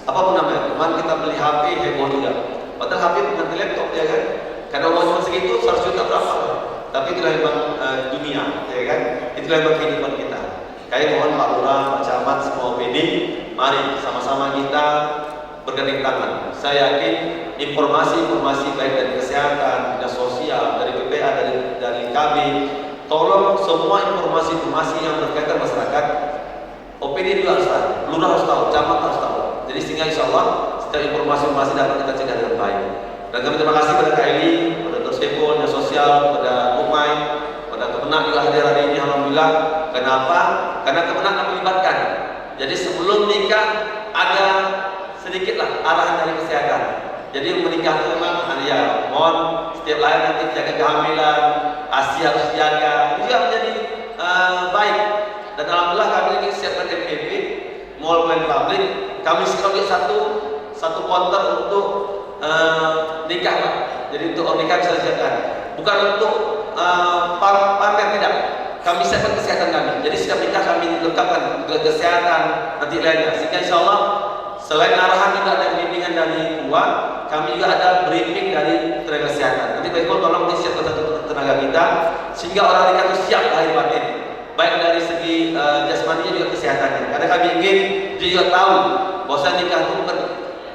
Apapun namanya, kemarin kita beli HP heboh juga. Padahal HP bukan laptop ya kan? Karena uang cuma segitu 100 juta berapa? Tapi itulah memang dunia, ya kan? Itulah memang kehidupan kita. Kami mohon Pak Lurah, Pak Camat, semua OPD, mari sama-sama kita bergandeng tangan. Saya yakin informasi-informasi baik dari kesehatan, dinas sosial, dari PPA, dari KB, tolong semua informasi-informasi yang berkaitan masyarakat, OPD juga harus tahu, lurah harus tahu, camat harus tahu. Jadi sehingga insya Allah setiap informasi-informasi dapat kita cegah dengan baik. Dan kami terima kasih pada KLI, pada Dr. Sepol, dinas sosial, pada Umay, pada Kemenak juga hadir hari ini, alhamdulillah. Kenapa? Karena Kemenak kami libatkan. Jadi sebelum nikah ada sedikitlah arahan dari kesehatan. Jadi yang menikah itu memang ya mohon setiap lain nanti jaga kehamilan, ASI harus jaga. Itu juga menjadi baik. Dan alhamdulillah kami ini siapkan MPP, mall plan public. Kami sekali satu konter untuk nikah, Pak. Jadi untuk nikah bisa siapkan. Bukan untuk pamer, tidak. Kami siapkan kesehatan kami. Jadi setiap nikah kami lengkapkan kesehatan nanti lainnya. Sehingga insya Allah selain arahan juga ada bimbingan dari tua, kami juga ada briefing dari tenaga kesehatan. Nanti Pak Iqbal tolong disiapkan satu tenaga kita sehingga orang nikah itu siap lahir batin, baik dari segi jasmaninya juga kesehatannya. Karena kami ingin dia juga tahu bahwa nikah itu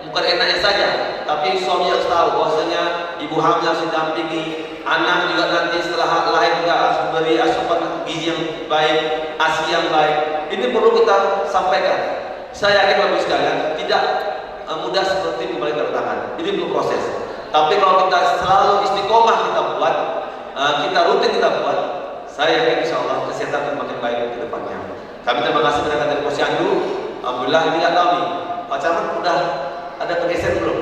bukan enaknya saja, tapi suami harus tahu bahwasanya ibu hamil harus didampingi, anak juga nanti setelah lahir juga harus beri asupan gizi yang baik, ASI yang baik. Ini perlu kita sampaikan. Saya yakin Bapak sekalian tidak mudah seperti membalik tangan. Ini perlu proses. Tapi kalau kita selalu istiqomah kita buat, kita rutin kita buat, saya yakin insya Allah kesehatan akan makin baik ke depannya. Kami terima kasih kepada Kader Posyandu. Alhamdulillah ini nggak tahu nih, Pak Camat udah ada pergeseran belum?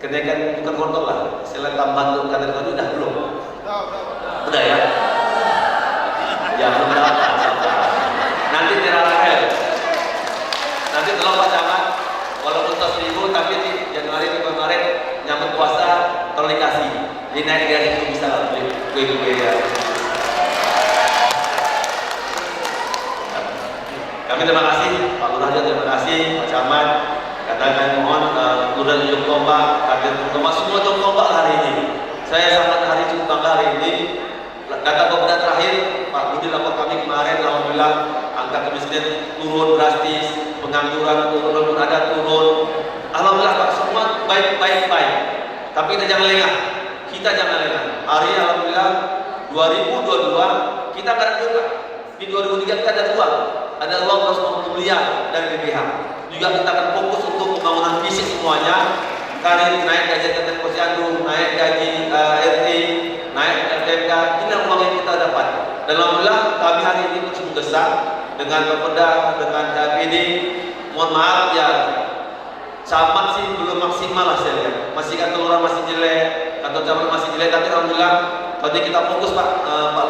Kenaikan bukan kontrol lah, selain tambahan untuk Kader Posyandu udah belum? Udah ya? Ya udah. Nanti terakhir. Nanti tolong Pak Camat, walaupun tos 1000 tapi di Januari ke kemarin nyambut puasa tolong dikasih. Jadi naik 3.000 bisa lah gue ya. Kami terima kasih Pak Lurah, terima kasih Pak Camat. Katakan mohon Lurah ujung tombak, Kader tombak, semua ujung tombak hari ini. Saya sangat hari cukup bangga hari ini. Data Bapak terakhir Pak Budi lapor kami kemarin, alhamdulillah angka kemiskinan turun drastis, pengangguran turun, ada turun. Alhamdulillah Pak, semua baik. Tapi kita jangan lengah. Hari alhamdulillah 2022 kita akan juga di 2003 kita ada uang 250 miliar dari BPH. Juga kita akan fokus untuk pembangunan fisik semuanya. Karir naik gaji Kader Posyandu, naik gaji RT, naik FMK, ini uang yang kita dapat. Dan alhamdulillah kami hari ini cukup besar dengan Bapeda, dengan KPD. Mohon maaf ya, camat sih belum maksimal lah saya lihat. Masih kantor lurah masih jelek, kantor camat masih jelek. Tapi alhamdulillah tahun ini kita fokus Pak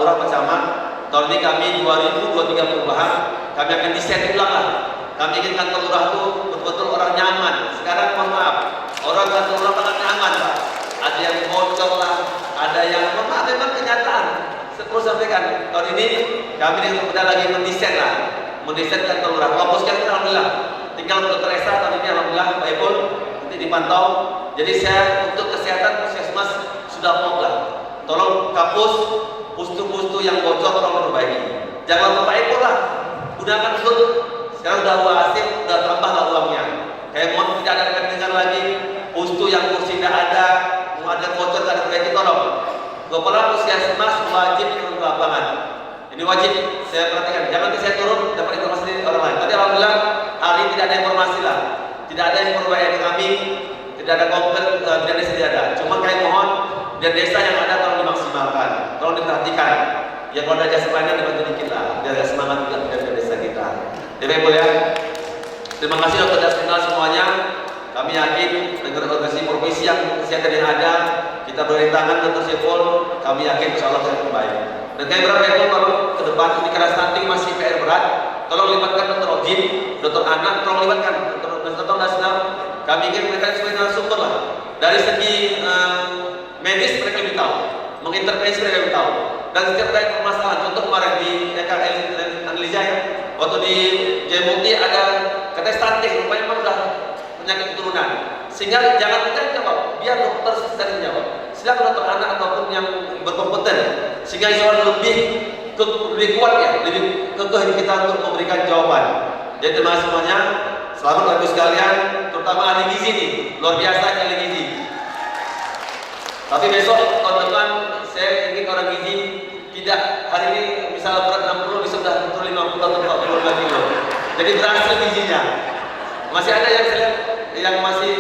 Lurah, Pak Camat. Tahun ini kami 2023 perubahan, kami akan desain ulang lah. Kami ingin kantor lurah itu betul-betul orang nyaman. Sekarang mohon maaf, orang kantor lurah sangat nyaman Pak. Ada yang bocor lah, ada yang mohon maaf, memang kenyataan. Terus sampaikan, tahun ini kami dengan Bapeda lagi mendesain kantor lurah. Kalau posyandu alhamdulillah, tinggal Dr. Esa tahun ini alhamdulillah Pak Ipul nanti dipantau. Jadi saya untuk kesehatan puskesmas sudah mau lah. Tolong kapus pustu-pustu yang bocor tolong perbaiki. Jangan Pak Ipul lah, gunakan dulu. Sekarang udah hasil, udah tambah lah uangnya. Kayak mohon tidak ada dengar lagi pustu yang kursi tidak ada, mau ada bocor tidak ada perbaiki, tolong. Kepala puskesmas wajib turun ke lapangan. Ini wajib saya perhatikan. Jangan saya turun dapat informasi dari orang lain. Tadi alhamdulillah hari tidak ada informasi lah, tidak ada informasi dari kami, tidak ada komplain, tidak ada. Cuma kayak mohon dan desa yang ada tolong dimaksimalkan, tolong diperhatikan. Ya kalau ada jasa lainnya dibantu dikit lah, biar semangat juga dari desa kita. Jadi boleh. Terima kasih Dr. Dasminal semuanya. Kami yakin dengan organisasi provinsi yang kesehatan yang ada, kita beri tangan Dr. Sepol, kami yakin insya Allah akan baik. Dan kayak berapa itu kalau ke depan di kelas stunting masih PR berat, tolong libatkan Dr. Ojim, Dr. Anak, tolong libatkan Dr. Nasional. Kami ingin mereka sebagai narasumber lah. Dari segi medis mereka lebih tahu, mengintervensi mereka lebih tahu. Dan setiap ada permasalahan, contoh kemarin di Analiza ya, waktu di Jemoti ada katanya stunting, rupanya memang sudah penyakit keturunan. Sehingga jangan kita jawab, biar dokter sendiri jawab. Silakan dokter anak ataupun yang berkompeten, sehingga insya Allah lebih kuat ya, lebih kekeh kita untuk memberikan jawaban. Jadi terima kasih semuanya. Selamat Bapak sekalian, terutama terutama ahli gizi nih, luar biasa ahli gizi. Tapi besok tahun depan saya ingin orang gizi tidak hari ini misal berat 60 bisa sudah turun 50 atau 45 kilo. Jadi berhasil gizinya. Masih ada yang saya lihat yang masih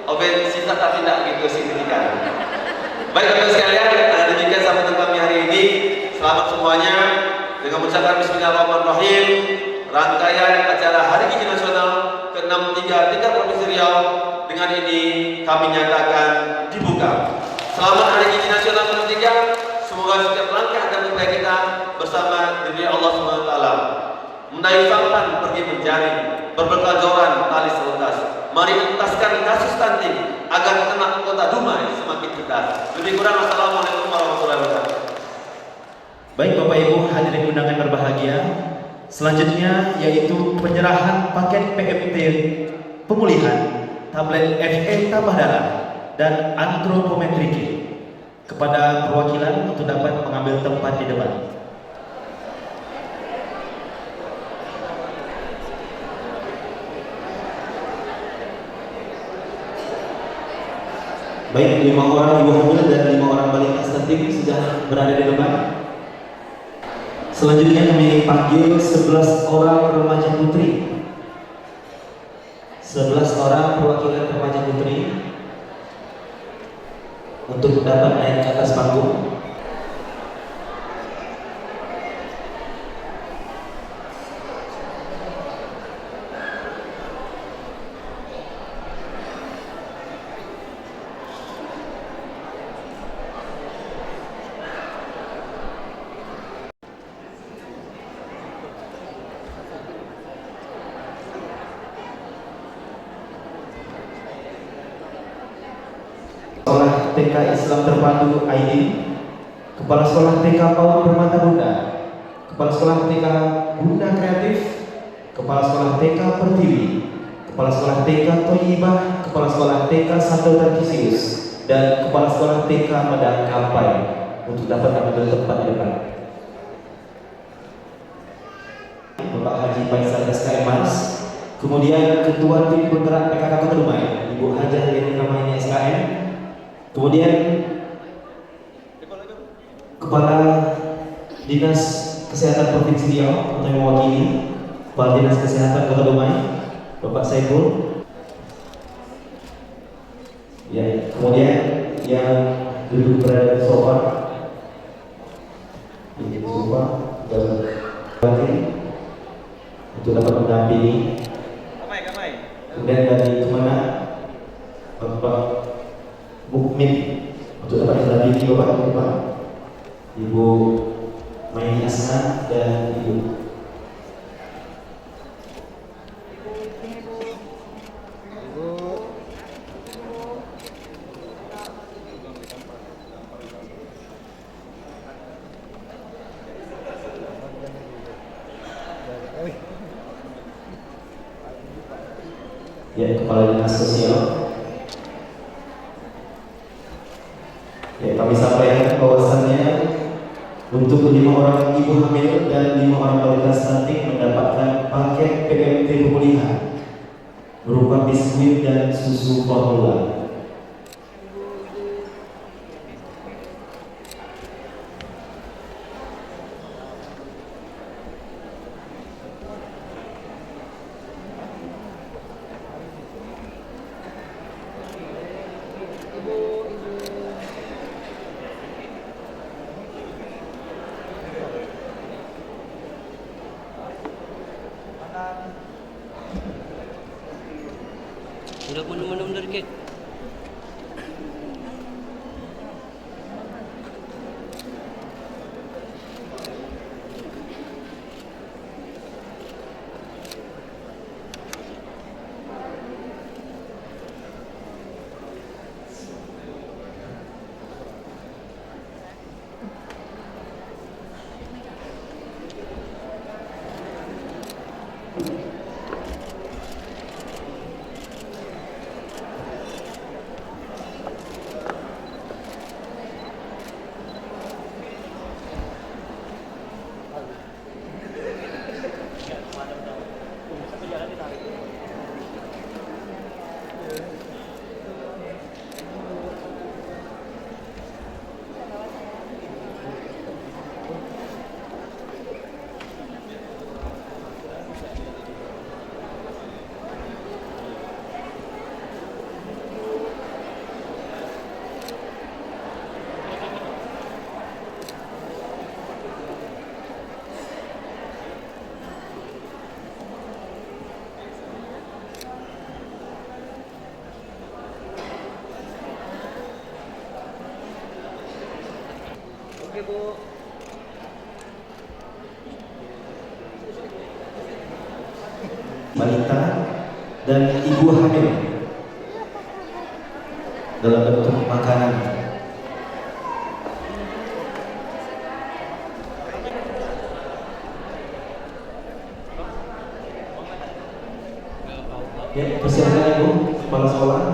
obesitas tapi tidak gitu signifikan. Baik teman-teman sekalian, demikian sampai kami hari ini. Selamat semuanya dengan mengucapkan Bismillahirrahmanirrahim. Rangkaian acara Hari Gizi Nasional ke-63 tingkat Provinsi Riau dengan ini kami nyatakan dibuka. Selamat Hari Gizi Nasional ke-63. Semoga setiap langkah dan upaya kita bersama diri Allah SWT mendayung sampan pergi mencari berbekal joran tali seutas. Mari entaskan kasus stunting agar anak kota Dumai semakin cerdas. Lebih kurang Assalamualaikum warahmatullahi wabarakatuh. Baik Bapak Ibu hadirin undangan berbahagia, selanjutnya yaitu penyerahan paket PMT pemulihan, tablet FE tambah darah dan antropometri kit kepada perwakilan untuk dapat mengambil tempat di depan. Baik, 5 orang ibu hamil dan 5 orang balita stunting sudah berada di depan. Selanjutnya kami panggil 11 orang remaja putri, 11 orang perwakilan remaja putri untuk dapat naik ke atas panggung. Sekolah TK Islam Terpadu Aidin, Kepala Sekolah TK PAUD Permata Bunda, Kepala Sekolah TK Bunda Kreatif, Kepala Sekolah TK Pertiwi, Kepala Sekolah TK Toyibah, Kepala Sekolah TK Santo Tarkisius, dan Kepala Sekolah TK Medang Kampai untuk dapat mengambil tempat di depan. Bapak Haji Faisal SKM Mars, kemudian Ketua Tim Penggerak PKK Kota Dumai, Ibu Hajah Yeni Kamaini SKM, kemudian Kepala Dinas Kesehatan Provinsi Riau atau yang mewakili Kepala Dinas Kesehatan Kota Dumai, Bapak Saiful. Ya, kemudian yang duduk berada di sofa, ini sofa dan untuk dapat mendampingi. Kemudian dari Kemenang, Bapak Mukmin untuk dapat mendampingi Bapak Ibu Maini Asna dan Ibu ya, Kepala Dinas Sosial. Ya, kami sampaikan bahwasannya untuk 5 orang ibu hamil dan 5 orang balita stunting mendapatkan paket PMT pemulihan berupa biskuit dan susu formula. Udah mana-mana dari kek. Oke, Bu. Balita dan ibu hamil dalam bentuk makanan. Ya, persilakan Ibu, kepala sekolah.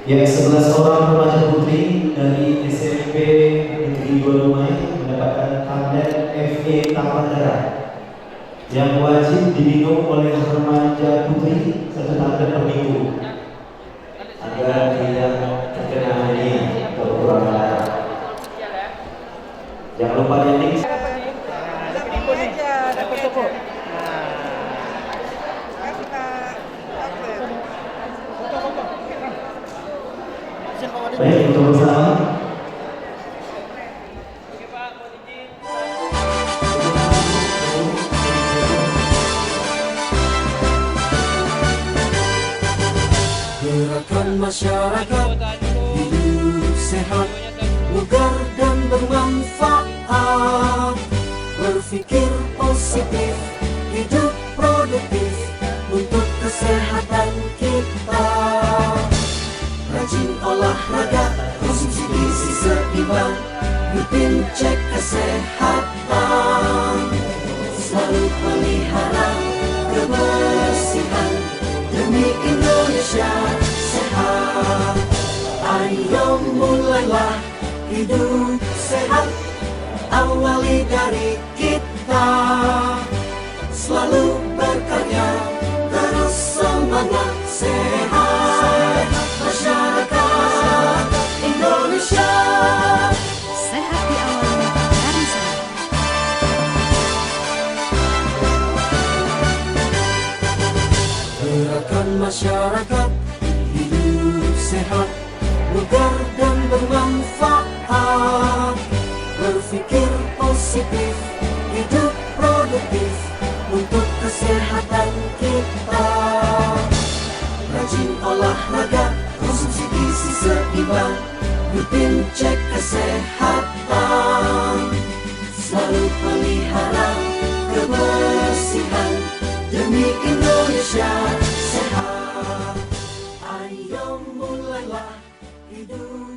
Ya, 11 orang remaja putri dari SMP Negeri 2 Dumai mendapatkan tablet FE tambah darah yang wajib diminum oleh remaja putri satu tablet per minggu agar tidak terkena anemia atau kekurangan darah. Jangan lupa landing. Baik, untuk bersama. Gerakan masyarakat hidup sehat, bugar dan bermanfaat. Berpikir positif, hidup produktif untuk kesehatan kita. Rajin olahraga, konsumsi gizi seimbang, rutin cek kesehatan. Selalu pelihara kebersihan demi Indonesia sehat. Ayo mulailah hidup sehat, awali dari kita. Selalu berkarya, terus semangat sehat. Masyarakat Indonesia Sehat diawali dari sana. Gerakan masyarakat hidup sehat, bugar dan bermanfaat. Berpikir positif, hidup produktif untuk kesehatan kita. Rajin olahraga, konsumsi gizi seimbang, rutin cek kesehatan. Selalu pelihara kebersihan demi Indonesia sehat. Ayo mulailah hidup